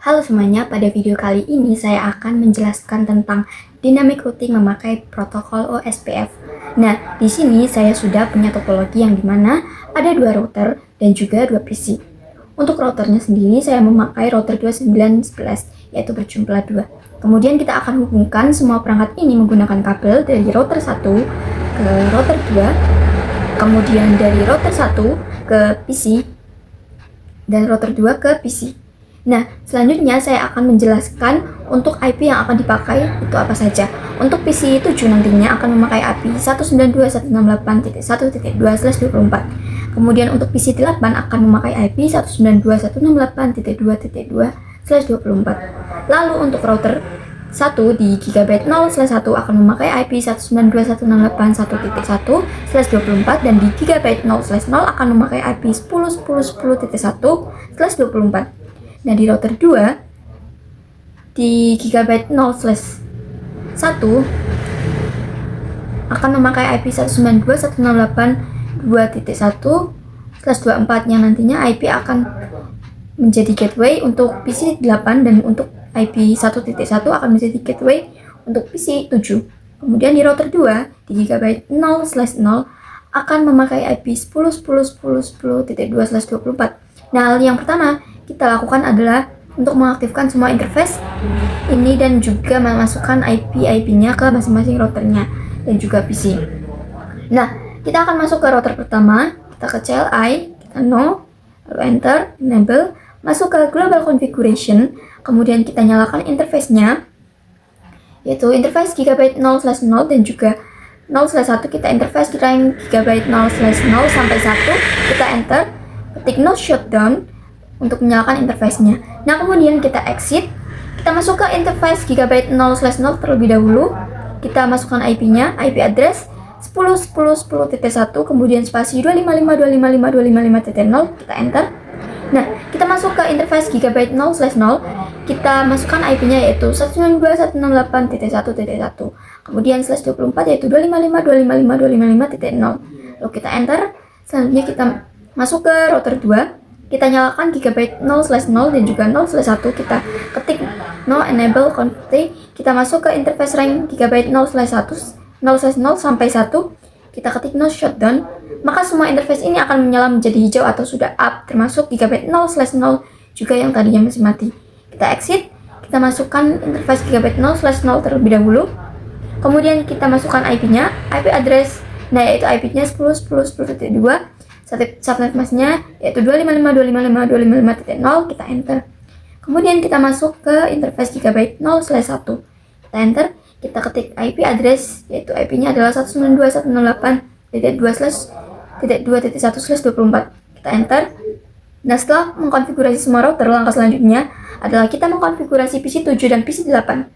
Halo semuanya, pada video kali ini saya akan menjelaskan tentang dynamic routing memakai protokol OSPF. Nah, di sini saya sudah punya topologi yang dimana ada dua router dan juga dua PC. Untuk routernya sendiri saya memakai router 2911, yaitu berjumlah 2. Kemudian kita akan hubungkan semua perangkat ini menggunakan kabel dari router 1 ke router 2, kemudian dari router 1 ke PC, dan router 2 ke PC. Nah, selanjutnya saya akan menjelaskan untuk IP yang akan dipakai itu apa saja. Untuk PC 7 nantinya akan memakai IP 192.168.1.2/24. Kemudian untuk PC 8 akan memakai IP 192.168.2.2/24. Lalu untuk router 1 di Gigabyte 0/1 akan memakai IP 192.168.1.1/24 dan di Gigabyte 0/0 akan memakai IP 10.10.10.1/24. Nah, di router 2 di Gigabyte 0/1 akan memakai IP 192.168.2.1/24 yang nantinya IP akan menjadi gateway untuk PC 8 dan untuk IP 1.1 akan menjadi gateway untuk PC 7. Kemudian di router 2 di Gigabyte 0/0 akan memakai IP 10.10.10.2/24. Nah, hal yang pertama kita lakukan adalah untuk mengaktifkan semua interface ini dan juga memasukkan IP-nya ke masing-masing routernya dan juga PC. Nah, kita akan masuk ke router pertama, kita ke CLI, kita no, lalu enter, enable, masuk ke global configuration, kemudian kita nyalakan interface-nya, yaitu interface Gigabyte 0/0 dan juga 0/1 kita interface kita yang Gigabyte 0/0 sampai 1, kita enter, ketik no shutdown untuk menyalakan interface-nya. Nah, kemudian kita exit, kita masuk ke interface Gigabyte 0/0 terlebih dahulu. Kita masukkan IP-nya, IP address 10.10.10.1, kemudian spasi 255.255.255.0, kita enter. Nah, kita masuk ke interface Gigabyte 0/0, kita masukkan IP-nya yaitu 192.168.1.1, kemudian /24 yaitu 255.255.255.0, lalu kita enter. Selanjutnya kita masuk ke router 2, kita nyalakan Gigabyte 0/0 dan juga 0/1, kita ketik no enable config, kita masuk ke interface rank Gigabyte 0/0 sampai 1, kita ketik no shutdown, maka semua interface ini akan menyala menjadi hijau atau sudah up, termasuk Gigabyte 0/0 juga yang tadinya masih mati. Kita exit, kita masukkan interface Gigabyte 0/0 terlebih dahulu, kemudian kita masukkan IP-nya, IP address, nah yaitu IP-nya 10.10.10.2, subnet masknya yaitu 255.255.255.0, kita enter. Kemudian kita masuk ke interface Gigabyte 0/1, kita enter, kita ketik IP address yaitu IP-nya adalah 192.168.2.1/24, kita enter. Nah, setelah mengkonfigurasi semua router, langkah selanjutnya adalah kita mengkonfigurasi PC 7 dan PC 8.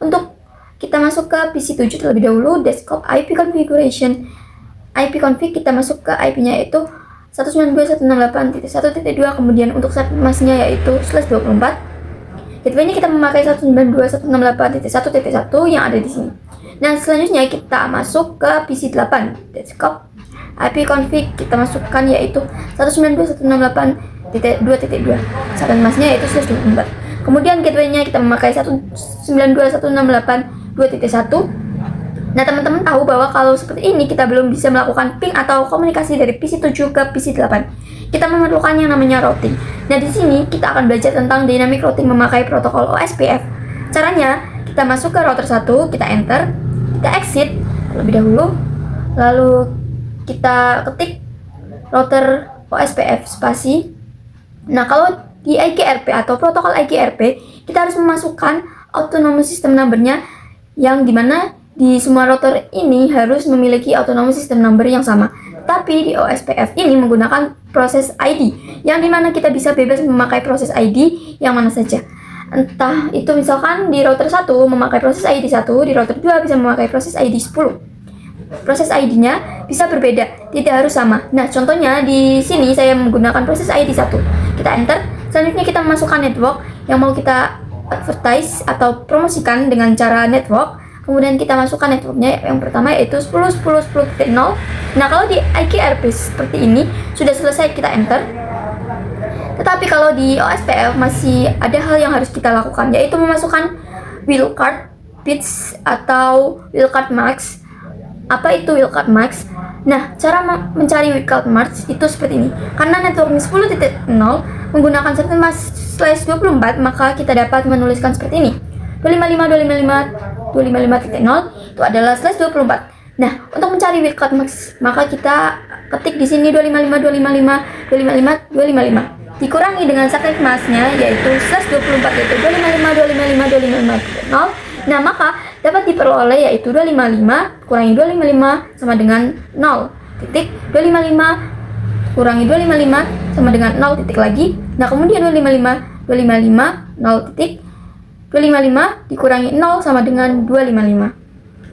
Untuk kita masuk ke PC 7 terlebih dahulu, desktop IP configuration, IP config, kita masuk ke IP-nya yaitu 192.168.1.2, kemudian untuk subnet masknya yaitu /24. Gateway-nya kita memakai 192.168.1.1 yang ada di sini. Nah, selanjutnya kita masuk ke PC 8, desktop IP config, kita masukkan yaitu 192.168.2.2, subnet masknya yaitu /24. Kemudian gateway-nya kita memakai 192.168.2.1. Nah, teman-teman tahu bahwa kalau seperti ini kita belum bisa melakukan ping atau komunikasi dari PC 7 ke PC 8. Kita memerlukan yang namanya routing. Nah, di sini kita akan belajar tentang dynamic routing memakai protokol OSPF. Caranya, kita masuk ke router 1, kita enter, kita exit terlebih dahulu, lalu kita ketik router OSPF spasi. Nah, kalau di IGRP atau protokol IGRP, kita harus memasukkan autonomous system number-nya yang dimana di semua router ini harus memiliki autonomous system number yang sama. Tapi di OSPF ini menggunakan proses ID, yang dimana kita bisa bebas memakai proses ID yang mana saja. Entah itu misalkan di router 1 memakai proses ID 1, di router 2 bisa memakai proses ID 10. Proses ID-nya bisa berbeda, tidak harus sama. Nah, contohnya di sini saya menggunakan proses ID 1. Kita enter, selanjutnya kita masukkan network yang mau kita advertise atau promosikan dengan cara network. Kemudian kita masukkan networknya yang pertama yaitu 10.10.10.0. Nah, kalau di IGRP seperti ini sudah selesai, kita enter. Tetapi kalau di OSPF masih ada hal yang harus kita lakukan, yaitu memasukkan wildcard bits atau wildcard marks. Apa itu wildcard marks? Nah, cara mencari wildcard marks itu seperti ini. Karena networknya 10.0 menggunakan /24, maka kita dapat menuliskan seperti ini. 255.255.0 itu adalah /24. Nah, untuk mencari wildcard marks, maka kita ketik di sini 255.255.255 dikurangi dengan subnet masknya yaitu /24 yaitu 255.255.255.0. Nah, maka dapat diperoleh yaitu 255 kurangi 255 sama dengan 0 titik 255 kurangi 255 sama dengan 0 titik lagi. Nah, kemudian 255 0 titik 255 dikurangi 0 sama dengan 255.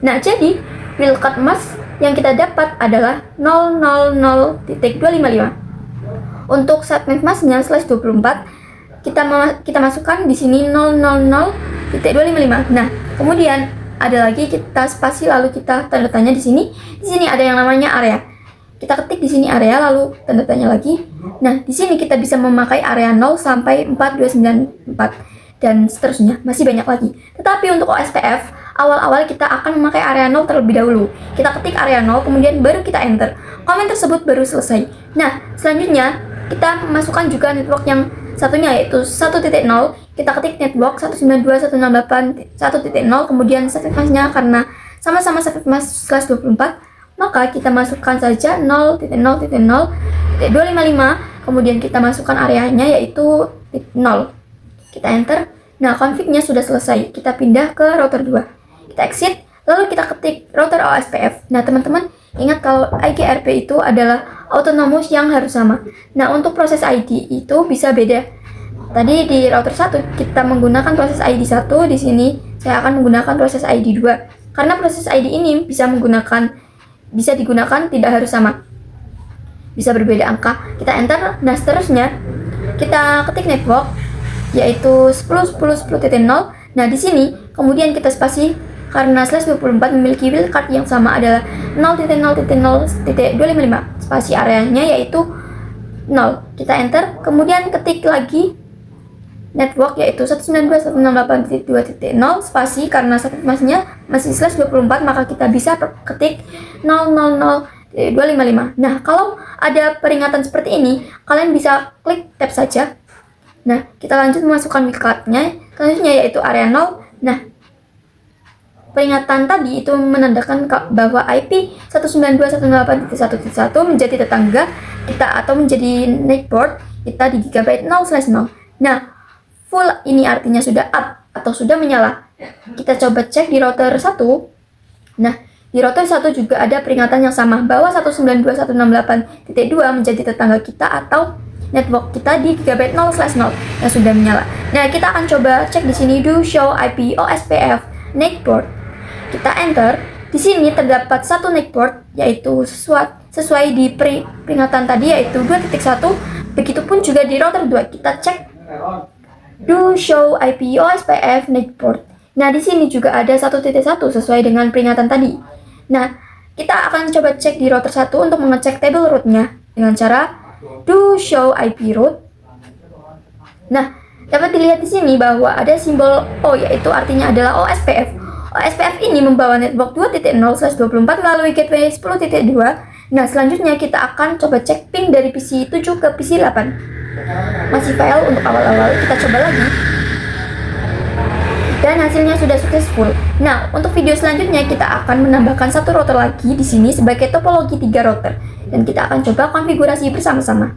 Nah, jadi wildcard mask yang kita dapat adalah 000.255. Untuk subnet masknya /24 kita masukkan di sini 000.255. Nah, kemudian ada lagi kita spasi lalu kita tanda tanya di sini. Di sini ada yang namanya area. Kita ketik di sini area lalu tanda tanya lagi. Nah, di sini kita bisa memakai area 0 sampai 4294 dan seterusnya, masih banyak lagi. Tetapi untuk OSPF, awal-awal kita akan memakai area 0 terlebih dahulu. Kita ketik area 0, kemudian baru kita enter. Komen tersebut baru selesai. Nah, selanjutnya kita masukkan juga network yang satunya yaitu 1.0. Kita ketik network 192.168.1.0, kemudian subnet masknya karena sama-sama subnet mask /24, maka kita masukkan saja 0.0.0.255, kemudian kita masukkan areanya yaitu 0. Kita enter. Nah, config-nya sudah selesai. Kita pindah ke router 2. Kita exit, lalu kita ketik router OSPF. Nah, teman-teman, ingat kalau IGRP itu adalah autonomous yang harus sama. Nah, untuk proses ID itu bisa beda. Tadi di router 1 kita menggunakan proses ID 1, di sini saya akan menggunakan proses ID 2. Karena proses ID ini bisa digunakan tidak harus sama. Bisa berbeda angka. Kita enter. Nah, seterusnya kita ketik network yaitu 10.10.10.0. Nah, di sini kemudian kita spasi karena /24 memiliki wildcard yang sama adalah 0.0.0.255. Spasi areanya yaitu 0. Kita enter, kemudian ketik lagi network yaitu 192.168.2.0 spasi karena subnet masknya masih /24, maka kita bisa ketik 000.255. Nah, kalau ada peringatan seperti ini, kalian bisa klik tab saja. Nah, kita lanjut memasukkan wildcard-nya, selanjutnya yaitu area 0. Nah, peringatan tadi itu menandakan bahwa IP 192.168.1.1 menjadi tetangga kita atau menjadi netport kita di gigabyte 0/0. Nah, full ini artinya sudah up atau sudah menyala. Kita coba cek di router 1. Nah, di router 1 juga ada peringatan yang sama bahwa 192.168.2 menjadi tetangga kita atau network kita di gigabyte 0/0 yang sudah menyala. Nah, kita akan coba cek di sini do show IP OSPF netport. Kita enter. Di sini terdapat satu netport yaitu sesuai di peringatan tadi yaitu 2.1. Begitupun juga di router 2. Kita cek do show IP OSPF netport. Nah, di sini juga ada 1.1 sesuai dengan peringatan tadi. Nah, kita akan coba cek di router 1 untuk mengecek table root-nya dengan cara do show IP root. Nah, dapat dilihat di sini bahwa ada simbol O yaitu artinya adalah OSPF. OSPF ini membawa network 2.0/24 melalui gateway 10.2. Nah, selanjutnya kita akan coba cek ping dari PC 7 ke PC 8. Masih fail untuk awal-awal, kita coba lagi. Dan hasilnya sudah successful. Nah, untuk video selanjutnya kita akan menambahkan satu router lagi di sini sebagai topologi 3 router. Dan kita akan coba konfigurasi bersama-sama.